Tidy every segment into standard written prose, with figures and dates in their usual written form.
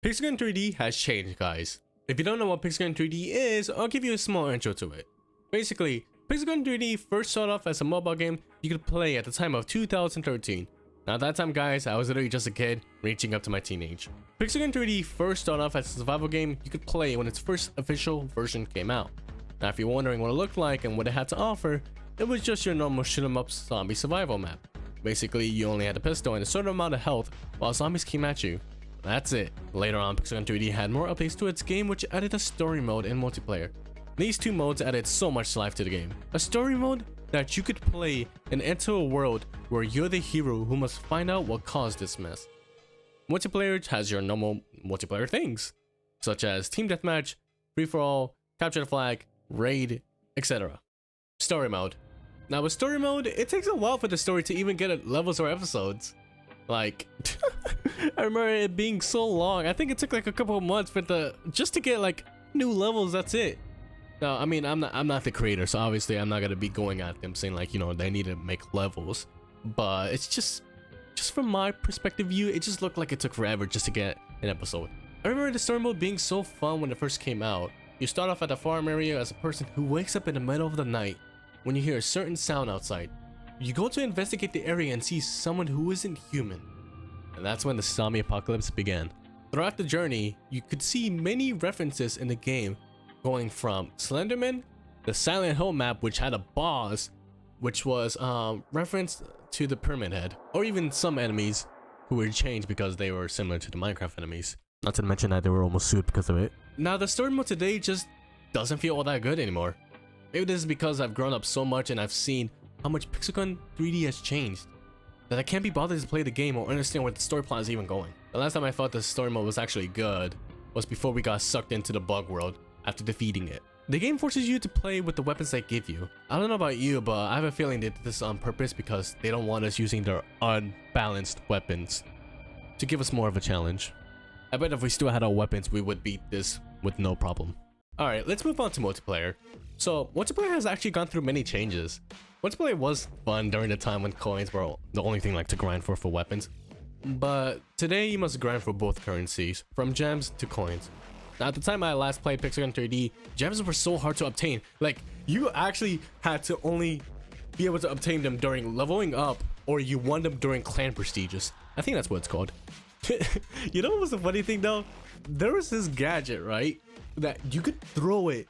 Pixelgun 3D has changed, guys. If you don't know what Pixelgun 3D is, I'll give you a small intro to it. Basically, Pixelgun 3D first started off as a mobile game you could play at the time of 2013. Now at that time, guys, I was literally just a kid reaching up to my teenage. Pixelgun 3D first started off as a survival game you could play when its first official version came out. Now if you're wondering what it looked like and what it had to offer, it was just your normal shoot 'em up zombie survival map. Basically, you only had a pistol and a certain amount of health while zombies came at you. That's it. Later on, Pixelgun 3D had more updates to its game, which added a story mode and multiplayer. These two modes added so much life to the game. A story mode that you could play and enter a world where you're the hero who must find out what caused this mess. Multiplayer has your normal multiplayer things, such as team deathmatch, free-for-all, capture the flag, raid, etc. Story mode. Now with story mode, it takes a while for the story to even get levels or episodes. Like, I remember it being so long. I think it took like a couple of months for just to get like new levels. That's it. Now, I mean, I'm not the creator, so obviously I'm not gonna be going at them saying like, you know, they need to make levels. But it's just from my perspective view, it just looked like it took forever just to get an episode. I remember the story mode being so fun when it first came out. You start off at the farm area as a person who wakes up in the middle of the night when you hear a certain sound outside. You go to investigate the area and see someone who isn't human. And that's when the zombie apocalypse began. Throughout the journey, you could see many references in the game, going from Slenderman, the Silent Hill map, which had a boss, which was referenced to the Pyramid Head, or even some enemies who were changed because they were similar to the Minecraft enemies. Not to mention that they were almost sued because of it. Now the story mode today just doesn't feel all that good anymore. Maybe this is because I've grown up so much and I've seen how much Pixelgun 3D has changed that I can't be bothered to play the game or understand where the story plot is even going. The last time I thought the story mode was actually good was before we got sucked into the bug world after defeating it. The game forces you to play with the weapons they give you. I don't know about you, but I have a feeling they did this on purpose because they don't want us using their unbalanced weapons to give us more of a challenge. I bet if we still had our weapons, we would beat this with no problem. Alright, let's move on to multiplayer. So, multiplayer has actually gone through many changes. Multiplayer was fun during the time when coins were the only thing like to grind for weapons. But today you must grind for both currencies, from gems to coins. Now at the time I last played Pixelgun 3D, gems were so hard to obtain. Like, you actually had to only be able to obtain them during leveling up, or you won them during clan prestiges. I think that's what it's called. You know what was the funny thing though? There was this gadget, right, that you could throw it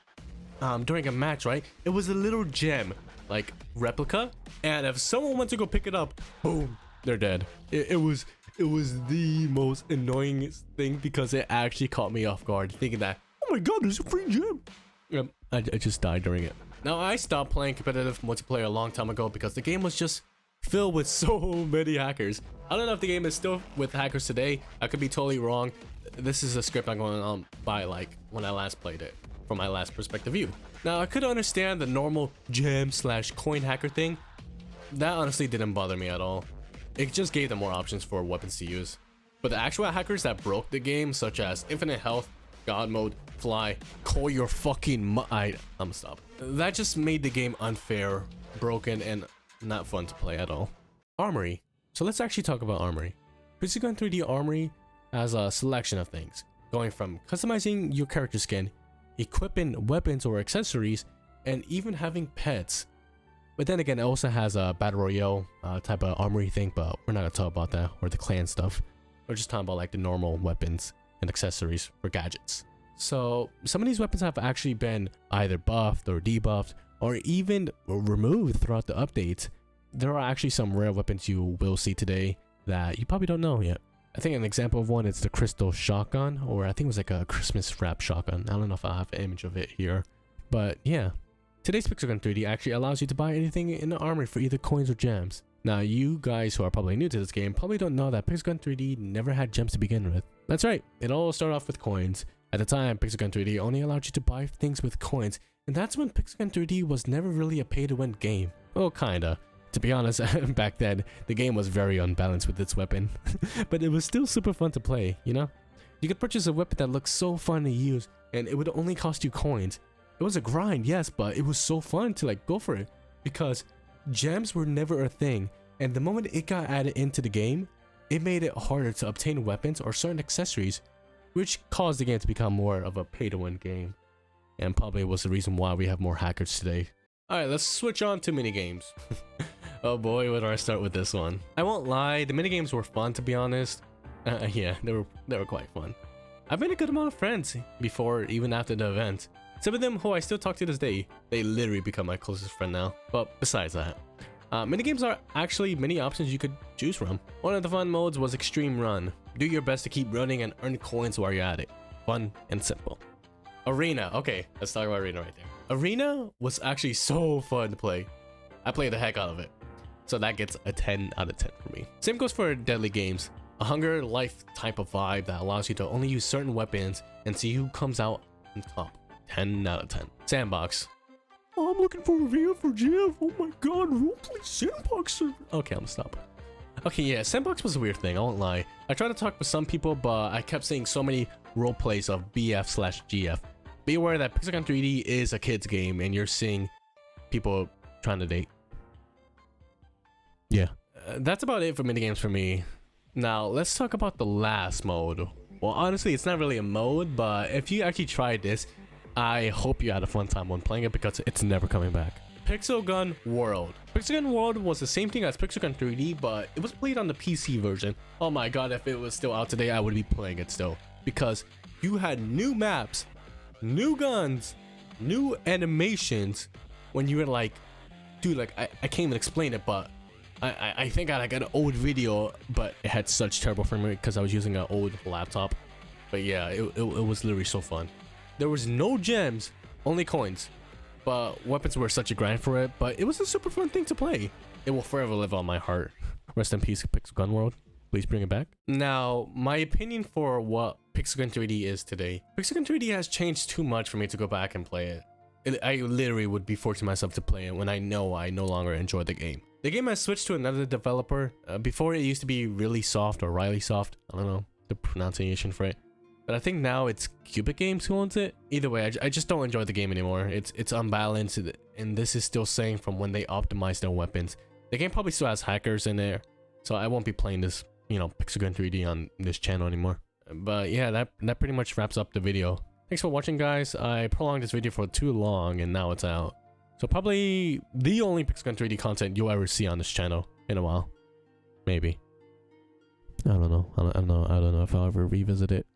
during a match, right? It was a little gem, like replica, and if someone went to go pick it up, boom, they're dead. It was the most annoying thing because it actually caught me off guard, thinking that, oh my god, there's a free gem. I just died during it. Now I stopped playing competitive multiplayer a long time ago because the game was just filled with so many hackers. I don't know if the game is still with hackers today. I could be totally wrong. This is a script I'm going on by like when I last played it, from my last perspective view. Now I could understand the normal gem/coin hacker thing. That honestly didn't bother me at all. It just gave them more options for weapons to use. But the actual hackers that broke the game, such as infinite health, god mode, fly, call your fucking I'm stop. That just made the game unfair, broken, and not fun to play at all. Armory. So let's actually talk about Armory. Pixelgun 3D Armory has a selection of things, going from customizing your character skin, equipping weapons or accessories, and even having pets. But then again, it also has a battle royale type of armory thing, but we're not gonna talk about that or the clan stuff. We're just talking about like the normal weapons and accessories for gadgets. So some of these weapons have actually been either buffed or debuffed or even removed throughout the updates. There are actually some rare weapons you will see today that you probably don't know yet. I think an example of one is the crystal shotgun, or I think it was like a Christmas wrap shotgun. I don't know if I have an image of it here, but yeah. Today's Pixelgun 3D actually allows you to buy anything in the armory for either coins or gems. Now you guys who are probably new to this game probably don't know that Pixelgun 3D never had gems to begin with. That's right, it all started off with coins. At the time, Pixelgun 3D only allowed you to buy things with coins, and that's when Pixelgun 3D was never really a pay-to-win game. Well, kinda. To be honest, back then, the game was very unbalanced with its weapon. But it was still super fun to play, you know? You could purchase a weapon that looked so fun to use, and it would only cost you coins. It was a grind, yes, but it was so fun to like go for it, because gems were never a thing, and the moment it got added into the game, it made it harder to obtain weapons or certain accessories which caused the game to become more of a pay-to-win game, and probably was the reason why we have more hackers today. Alright, let's switch on to minigames. Oh boy, where do I start with this one? I won't lie, the minigames were fun, to be honest. Yeah, they were quite fun. I've made a good amount of friends before, even after the event. Some of them who I still talk to this day, they literally become my closest friend now. But besides that, minigames are actually many options you could choose from. One of the fun modes was Extreme Run. Do your best to keep running and earn coins while you're at it. Fun and simple. Arena. Okay, let's talk about Arena right there. Arena was actually so fun to play. I played the heck out of it. So that gets a 10 out of 10 for me. Same goes for Deadly Games. A Hunger Life type of vibe that allows you to only use certain weapons and see who comes out on top. 10 out of 10. Sandbox. Oh, I'm looking for a VF4GF. Oh my god, roleplay Sandbox server. Okay, I'm gonna stop. Okay, yeah, Sandbox was a weird thing, I won't lie. I tried to talk with some people, but I kept seeing so many roleplays of BF/GF. Be aware that Pixelgun 3D is a kid's game and you're seeing people trying to date. Yeah. That's about it for minigames for me. Now, let's talk about the last mode. Well, honestly, it's not really a mode, but if you actually tried this, I hope you had a fun time when playing it because it's never coming back. Pixel Gun World. Pixel Gun World was the same thing as Pixel Gun 3D, but it was played on the PC version. Oh my god, if it was still out today, I would be playing it still. Because you had new maps, new guns, new animations, when you were like, dude, like, I can't even explain it, but I think I got an old video, but it had such terrible frame rate because I was using an old laptop. But yeah, it was literally so fun. There was no gems, only coins. But weapons were such a grind for it, but it was a super fun thing to play. It will forever live on my heart. Rest in peace, Pixel Gun World. Please bring it back. Now, my opinion for what Pixel Gun 3D is today. Pixel Gun 3D has changed too much for me to go back and play it. I literally would be forcing myself to play it when I know I no longer enjoy the game. The game has switched to another developer. Before it used to be Really Soft or Riley Soft. I don't know the pronunciation for it. But I think now it's Cubic Games who owns it. Either way, I just don't enjoy the game anymore. It's unbalanced, and this is still saying from when they optimized their weapons. The game probably still has hackers in there, so I won't be playing this, you know, Pixel Gun 3D on this channel anymore. But yeah, that pretty much wraps up the video. Thanks for watching, guys. I prolonged this video for too long, and now it's out. So probably the only Pixel Gun 3D content you'll ever see on this channel in a while. Maybe. I don't know. I don't know if I'll ever revisit it.